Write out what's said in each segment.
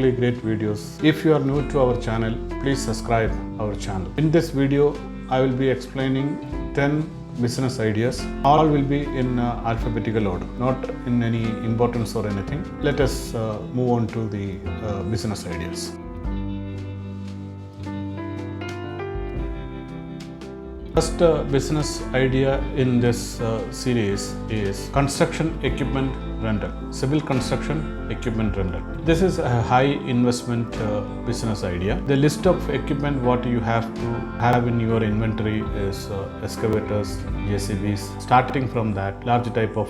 really great videos. If you are new to our channel, please subscribe our channel. In this video, I will be explaining 10 business ideas. All will be in alphabetical order, not in any importance or anything. Let us move on to the business ideas. First business idea in this series is construction equipment rental, civil construction equipment rental. This is a high investment business idea. The list of equipment what you have to have in your inventory is excavators, JCBs. Starting from that, large type of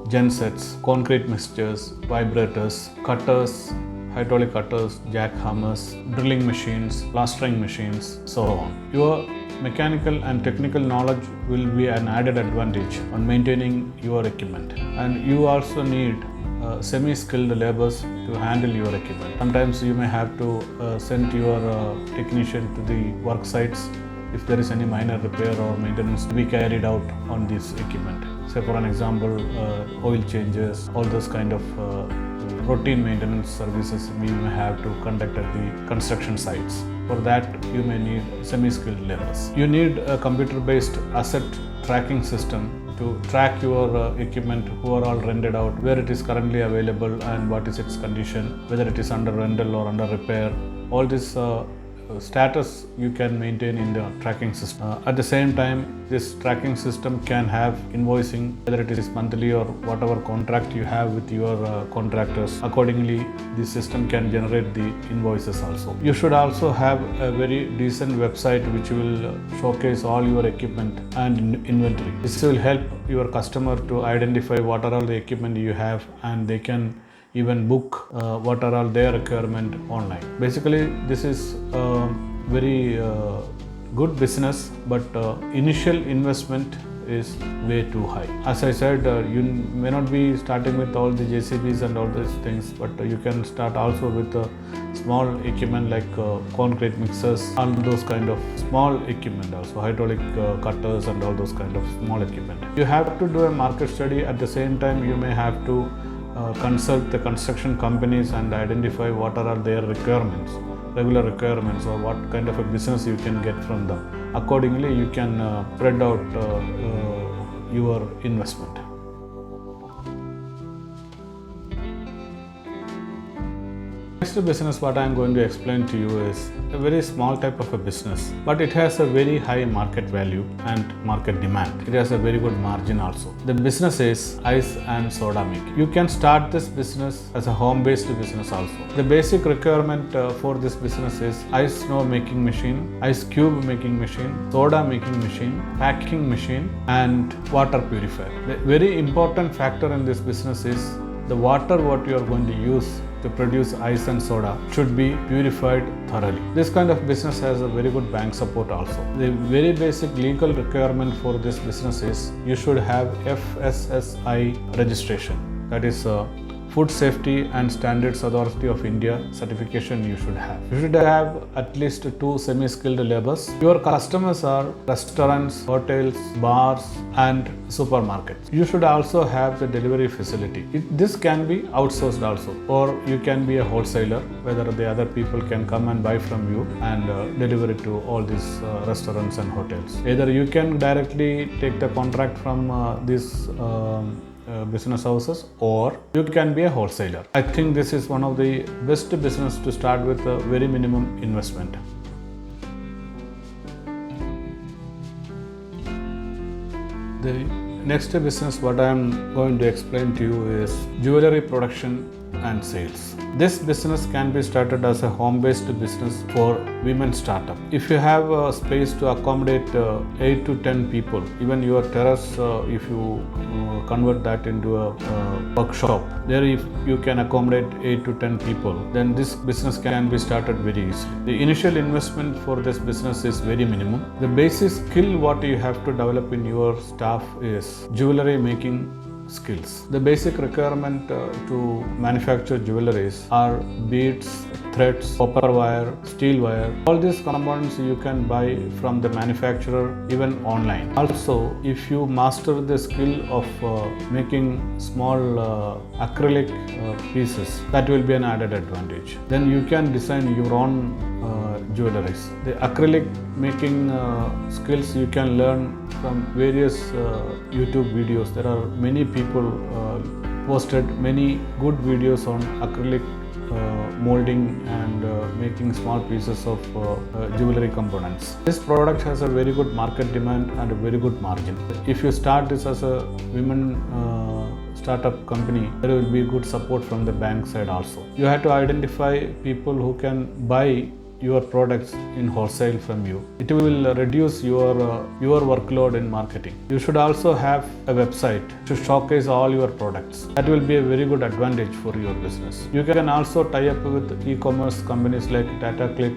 gensets, concrete mixtures, vibrators, cutters, hydraulic cutters, jackhammers, drilling machines, plastering machines, so on. Your mechanical and technical knowledge will be an added advantage on maintaining your equipment, and you also need semi-skilled laborers to handle your equipment. Sometimes you may have to send your technician to the work sites if there is any minor repair or maintenance to be carried out on this equipment. Say for an example, oil changes, all those kind of routine maintenance services we may have to conduct at the construction sites. For that, you may need semi-skilled laborers. You need a computer-based asset tracking system to track your equipment, who are all rented out, where it is currently available and what is its condition, whether it is under rental or under repair. All this status you can maintain in the tracking system. At the same time, this tracking system can have invoicing, whether it is monthly or whatever contract you have with your contractors. Accordingly, the system can generate the invoices also. You should also have a very decent website which will showcase all your equipment and inventory. This will help your customer to identify what are all the equipment you have, and they can even book what are all their requirement online. Basically, this is very good business, but initial investment is way too high. As I said, you may not be starting with all the JCBs and all these things, but you can start also with small equipment like concrete mixers, all those kind of small equipment, also hydraulic cutters and all those kind of small equipment. You have to do a market study. At the same time, you may have to consult the construction companies and identify what are their requirements, regular requirements, or what kind of a business you can get from them. Accordingly, you can spread out your investment. Next business what I am going to explain to you is a very small type of a business, but it has a very high market value and market demand. It has a very good margin also. The business is ice and soda making. You can start this business as a home-based business also. The basic requirement for this business is ice snow making machine, ice cube making machine, soda making machine, packing machine, and water purifier. The very important factor in this business is the water what you are going to use to produce ice and soda should be purified thoroughly. This kind of business has a very good bank support also. The very basic legal requirement for this business is you should have FSSAI registration. That is Food Safety and Standards Authority of India certification you should have. You should have at least 2 semi-skilled laborers. Your customers are restaurants, hotels, bars and supermarkets. You should also have the delivery facility. This can be outsourced also, or you can be a wholesaler, whether the other people can come and buy from you and deliver it to all these restaurants and hotels. Either you can directly take the contract from these business houses, or you can be a wholesaler. I think this is one of the best business to start with a very minimum investment. The next business what I am going to explain to you is jewelry production and sales. This business can be started as a home-based business for women startup. If you have a space to accommodate 8 to 10 people, even your terrace, if you convert that into a workshop, there if you can accommodate 8 to 10 people, then this business can be started very easily. The initial investment for this business is very minimum. The basic skill what you have to develop in your staff is jewelry making skills. The basic requirement to manufacture jewelries are beads, threads, copper wire, steel wire. All these components you can buy from the manufacturer even online. Also, if you master the skill of making small acrylic pieces, that will be an added advantage. Then you can design your own jewelries. The acrylic making skills you can learn from various YouTube videos. There are many people posted many good videos on acrylic molding and making small pieces of jewelry components. This product has a very good market demand and a very good margin. If you start this as a women startup company, there will be good support from the bank side also. You have to identify people who can buy your products in wholesale from you. It will reduce your workload in marketing. You should also have a website to showcase all your products. That will be a very good advantage for your business. You can also tie up with e-commerce companies like Tata Click,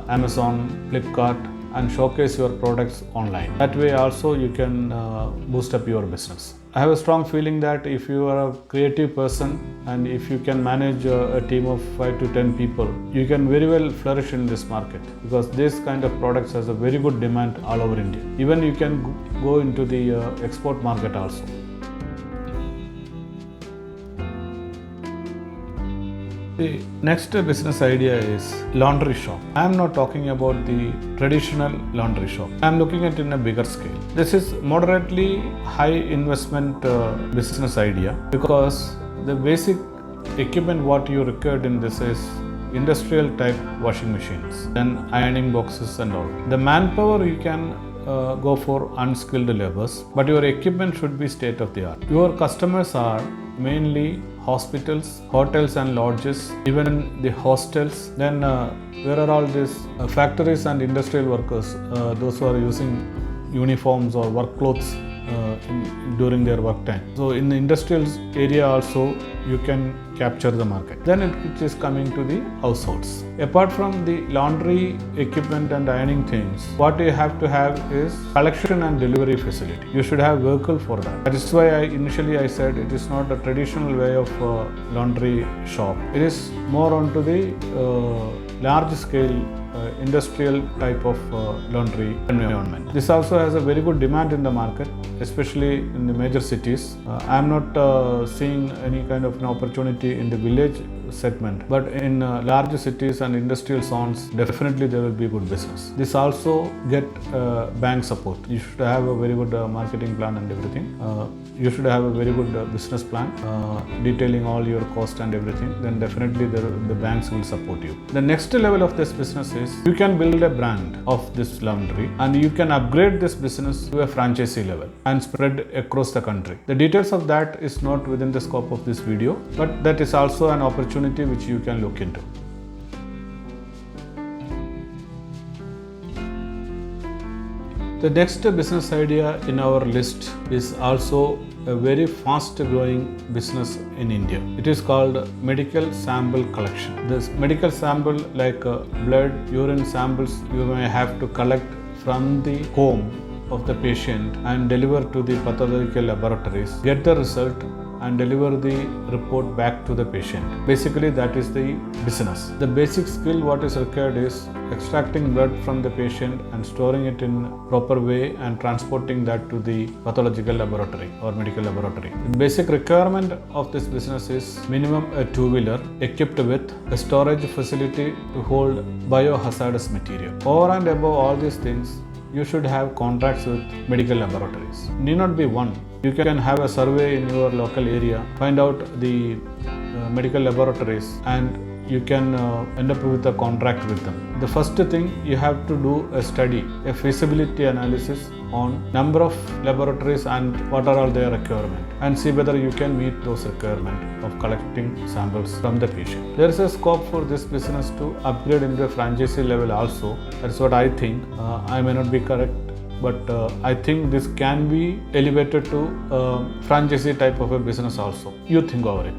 Amazon, Flipkart, and showcase your products online. That way also you can boost up your business. I have a strong feeling that if you are a creative person and if you can manage a team of 5 to 10 people, you can very well flourish in this market, because this kind of products has a very good demand all over India. Even you can go into the export market also. The next business idea is laundry shop. I am not talking about the traditional laundry shop. I am looking at it in a bigger scale. This is moderately high investment business idea, because the basic equipment what you required in this is industrial type washing machines, then ironing boxes and all. The manpower you can go for unskilled labors, but your equipment should be state of the art. Your customers are mainly hospitals, hotels and lodges, even the hostels. Then where are all these factories and industrial workers, those who are using uniforms or work clothes during their work time. So in the industrial area also you can capture the market. Then it is coming to the households. Apart from the laundry equipment and ironing things, what you have to have is collection and delivery facility. You should have vehicle for that. That is why initially I said it is not a traditional way of laundry shop. It is more onto the large scale industrial type of laundry environment. This also has a very good demand in the market, especially in the major cities. I am not seeing any kind of an opportunity in the village segment, but in large cities and industrial zones, definitely there will be good business. This also get bank support. You should have a very good marketing plan and everything. You should have a very good business plan detailing all your cost and everything. Then definitely the banks will support you. The next level of this business is you can build a brand of this laundry and you can upgrade this business to a franchisee level and spread across the country. The details of that is not within the scope of this video, but that is also an opportunity which you can look into. The next business idea in our list is also a very fast growing business in India. It is called medical sample collection. This medical sample like blood, urine samples you may have to collect from the home of the patient and deliver to the pathological laboratories, get the result and deliver the report back to the patient. Basically that is the business. The basic skill what is required is extracting blood from the patient and storing it in proper way and transporting that to the pathological laboratory or medical laboratory. The basic requirement of this business is minimum a two-wheeler equipped with a storage facility to hold biohazardous material. Over and above all these things, you should have contracts with medical laboratories. Need not be one. You can have a survey in your local area, find out the medical laboratories and you can end up with a contract with them. The first thing you have to do a study, a feasibility analysis on number of laboratories and what are all their requirements, and see whether you can meet those requirements of collecting samples from the patient. There is a scope for this business to upgrade into a franchisee level also. That's what I think. I may not be correct, but I think this can be elevated to franchisee type of a business also. You think over it.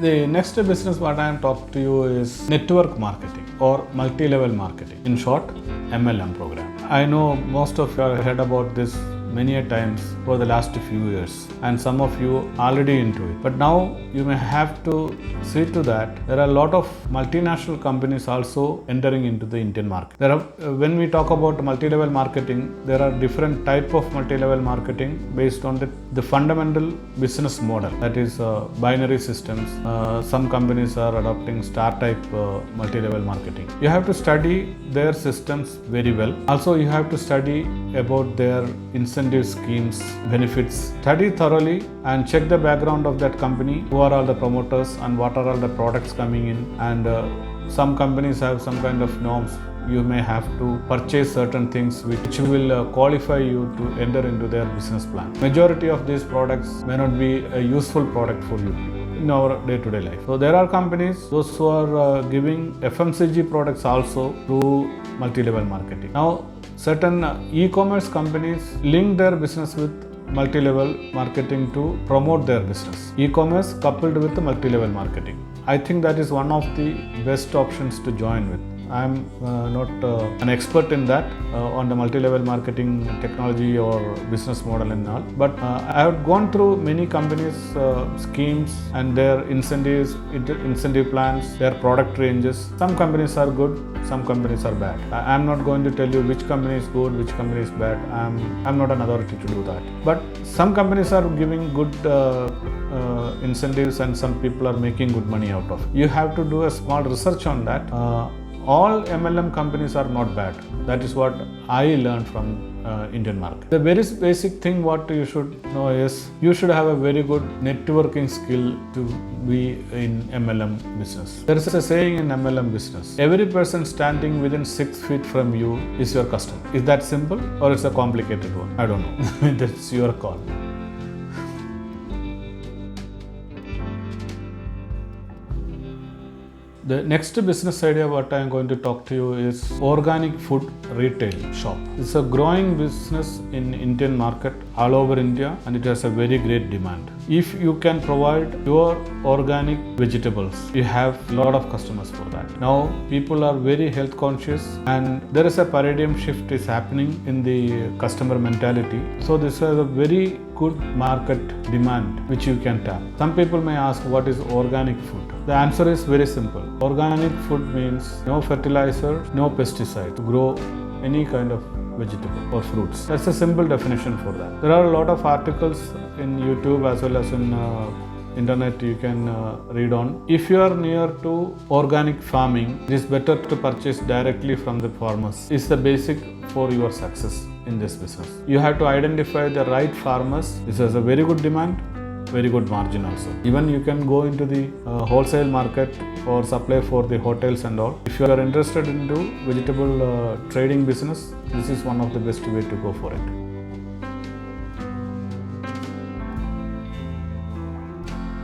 The next business what I am talking to you is network marketing or multi-level marketing. In short, MLM program. I know most of you have heard about this many a times for the last few years, and some of you already into it. But now you may have to see to that there are a lot of multinational companies also entering into the Indian market. When we talk about multi-level marketing, there are different type of multi-level marketing based on the fundamental business model. That is binary systems. Some companies are adopting star type multi-level marketing. You have to study their systems very well. Also, you have to study about their incentive schemes, benefits. Study thoroughly and check the background of that company. Who are all the promoters and what are all the products coming in? And some companies have some kind of norms. You may have to purchase certain things which will qualify you to enter into their business plan. Majority of these products may not be a useful product for you in our day-to-day life. So there are companies, those who are giving FMCG products also through multi-level marketing. Now, certain e-commerce companies link their business with multi-level marketing to promote their business. E-commerce coupled with multi-level marketing. I think that is one of the best options to join with. I am not an expert in that on the multi-level marketing technology or business model and all, but I have gone through many companies' schemes and their incentives, incentive plans, their product ranges. Some companies are good, some companies are bad. I am not going to tell you which company is good, which company is bad. I'm not an authority to do that. But some companies are giving good incentives and some people are making good money out of it. You have to do a small research on that. All MLM companies are not bad. That is what I learned from Indian market. The very basic thing what you should know is you should have a very good networking skill to be in MLM business. There is a saying in MLM business, every person standing within 6 feet from you is your customer. Is that simple or it's a complicated one? I don't know. That's your call. The next business idea what I am going to talk to you is organic food retail shop. It's a growing business in Indian market all over India and it has a very great demand. If you can provide your organic vegetables, you have a lot of customers for that. Now people are very health conscious and there is a paradigm shift is happening in the customer mentality. So this is a very good market demand which you can tap. Some people may ask what is organic food? The answer is very simple. Organic food means no fertilizer, no pesticide to grow any kind of vegetable or fruits. That's a simple definition for that. There are a lot of articles in YouTube as well as in internet you can read on. If you are near to organic farming, it is better to purchase directly from the farmers. It's the basic for your success in this business. You have to identify the right farmers. This has a very good demand, very good margin also. Even you can go into the wholesale market or supply for the hotels and all. If you are interested into vegetable trading business, this is one of the best way to go for it.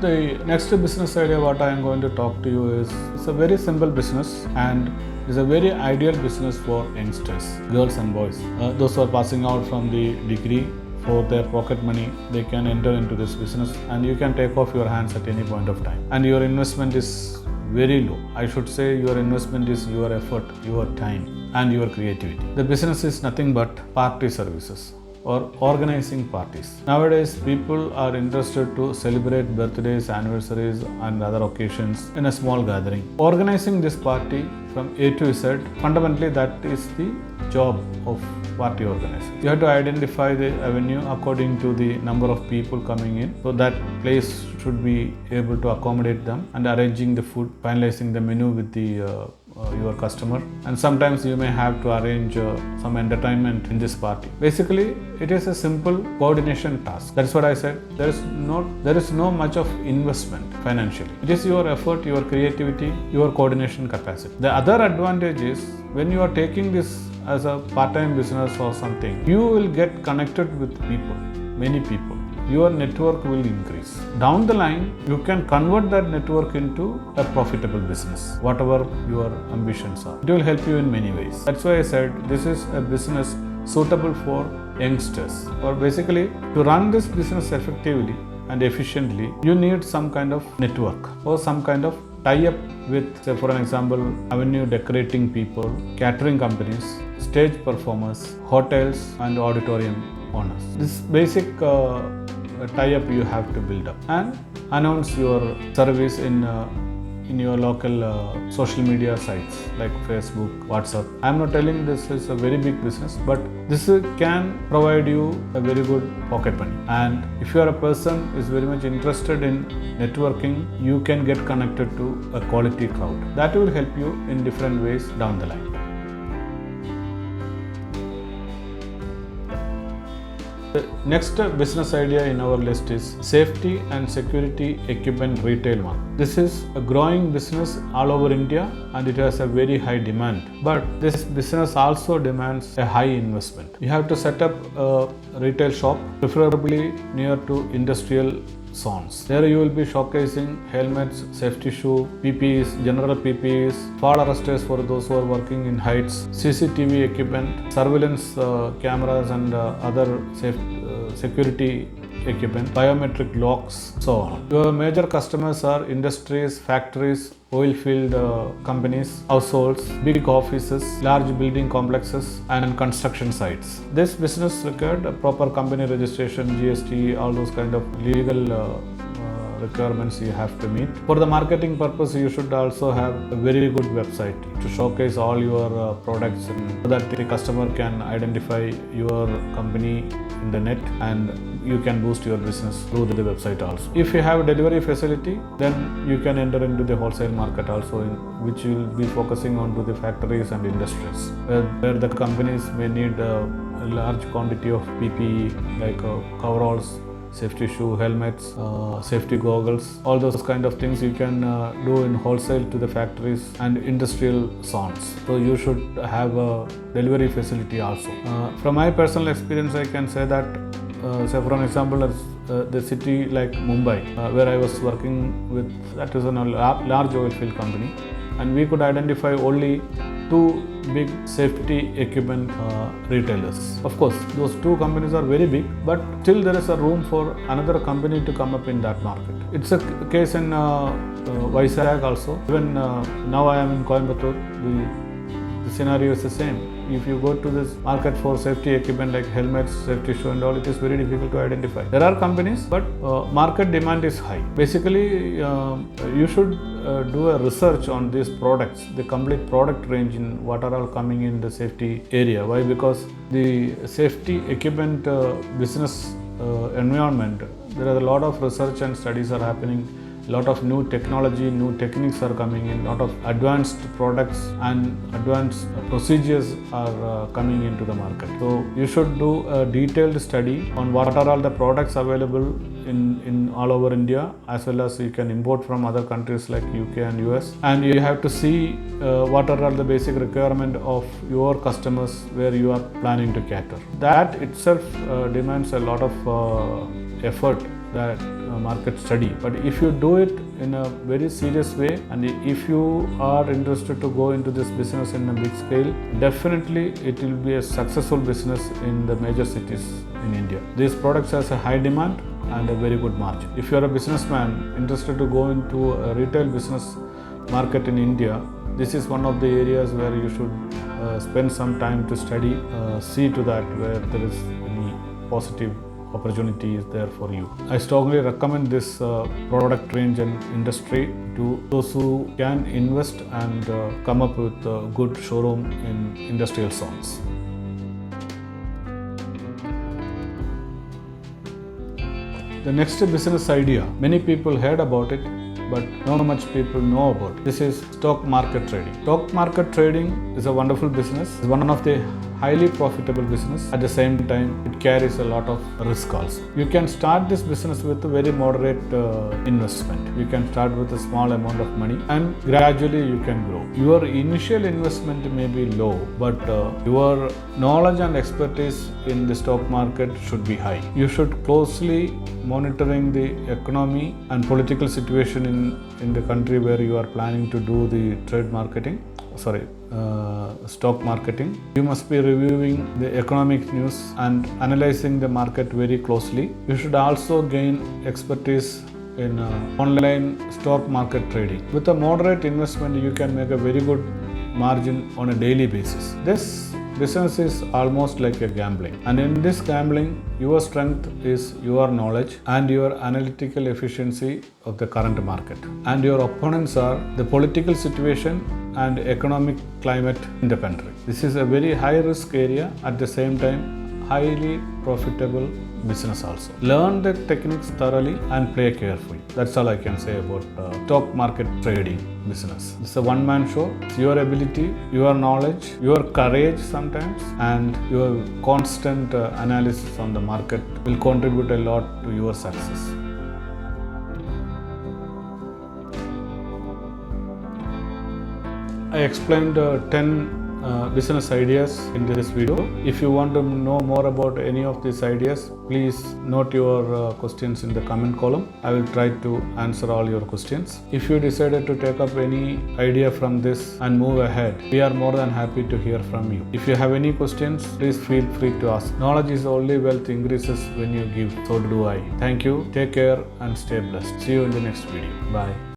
The next business idea what I am going to talk to you is, it's a very simple business and it's a very ideal business for youngsters, girls and boys. Those who are passing out from the degree for their pocket money, they can enter into this business and you can take off your hands at any point of time. And your investment is very low. I should say your investment is your effort, your time and your creativity. The business is nothing but party services or organizing parties. Nowadays, people are interested to celebrate birthdays, anniversaries and other occasions in a small gathering. Organizing this party from A to Z, fundamentally that is the job of party organizer. You have to identify the avenue according to the number of people coming in. So that place should be able to accommodate them and arranging the food, finalizing the menu with the your customer, and sometimes you may have to arrange some entertainment in this party. Basically, it is a simple coordination task. That's what I said. There is no much of investment financially. It is your effort, your creativity, your coordination capacity. The other advantage is when you are taking this as a part-time business or something, you will get connected with people, many people. Your network will increase. Down the line, you can convert that network into a profitable business, whatever your ambitions are. It will help you in many ways. That's why I said this is a business suitable for youngsters. Or basically, to run this business effectively and efficiently, you need some kind of network or some kind of tie-up with, say for an example, avenue decorating people, catering companies, stage performers, hotels and auditorium owners. This basic tie-up you have to build up and announce your service in your local social media sites like Facebook, WhatsApp. I'm not telling this is a very big business, but this can provide you a very good pocket money. And if you are a person who is very much interested in networking, you can get connected to a quality crowd. That will help you in different ways down the line. The next business idea in our list is safety and security equipment retail market. This is a growing business all over India and it has a very high demand. But this business also demands a high investment. You have to set up a retail shop, preferably near to industrial zones. There you will be showcasing helmets, safety shoe, PPEs, general PPEs, fall arresters for those who are working in heights, CCTV equipment, surveillance cameras and other security equipment, biometric locks, so on. Your major customers are industries, factories, oil field companies, households, big offices, large building complexes and construction sites. This business required a proper company registration, GST, all those kind of legal requirements you have to meet. For the marketing purpose, you should also have a very good website to showcase all your products so that the customer can identify your company in the net and you can boost your business through the website also. If you have a delivery facility, then you can enter into the wholesale market also, which will be focusing on to the factories and industries where the companies may need a large quantity of PPE like coveralls, safety shoe, helmets, safety goggles, all those kind of things you can do in wholesale to the factories and industrial zones. So you should have a delivery facility also. From my personal experience, I can say that, say for an example, the city like Mumbai, where I was working with, that is a large oil field company, and we could identify only two big safety equipment retailers. Of course, those two companies are very big, but still there is a room for another company to come up in that market. It's a case in Vizag also. Even now I am in Coimbatore, the scenario is the same. If you go to this market for safety equipment like helmets, safety shoe and all, it is very difficult to identify. There are companies, but market demand is high. Basically, you should do a research on these products, the complete product range in what are all coming in the safety area. Why? Because the safety equipment business environment, there are a lot of research and studies are happening. A lot of new technology, new techniques are coming in, a lot of advanced products and advanced procedures are coming into the market. So you should do a detailed study on what are all the products available in all over India, as well as you can import from other countries like UK and US. And you have to see what are all the basic requirement of your customers where you are planning to cater. That itself demands a lot of effort, that market study. But if you do it in a very serious way and if you are interested to go into this business in a big scale, definitely it will be a successful business in the major cities in India. These products has a high demand and a very good margin. If you are a businessman interested to go into a retail business market in India, this is one of the areas where you should spend some time to study, see to that where there is any positive opportunity is there for you. I strongly recommend this product range and industry to those who can invest and come up with a good showroom in industrial zones. The next business idea, many people heard about it, but not much people know about it. This is stock market trading. Stock market trading is a wonderful business. It's one of the highly profitable business. At the same time, it carries a lot of risk also. You can start this business with a very moderate investment. You can start with a small amount of money and gradually you can grow. Your initial investment may be low, but your knowledge and expertise in the stock market should be high. You should closely monitoring the economy and political situation in the country where you are planning to do the stock marketing. You must be reviewing the economic news and analyzing the market very closely. You should also gain expertise in online stock market trading. With a moderate investment, you can make a very good margin on a daily basis. This Business is almost like a gambling. And in this gambling, your strength is your knowledge and your analytical efficiency of the current market. And your opponents are the political situation and economic climate in the country. This is a very high risk area, at the same time highly profitable business also. Learn the techniques thoroughly and play carefully. That's all I can say about stock market trading business. It's a one-man show. It's your ability, your knowledge, your courage sometimes, and your constant analysis on the market will contribute a lot to your success. I explained 10 business ideas in this video. If you want to know more about any of these ideas, please note your questions in the comment column. I will try to answer all your questions. If you decided to take up any idea from this and move ahead, we are more than happy to hear from you. If you have any questions, please feel free to ask. Knowledge is only wealth increases when you give. So do I. Thank you. Take care and stay blessed. See you in the next video. Bye.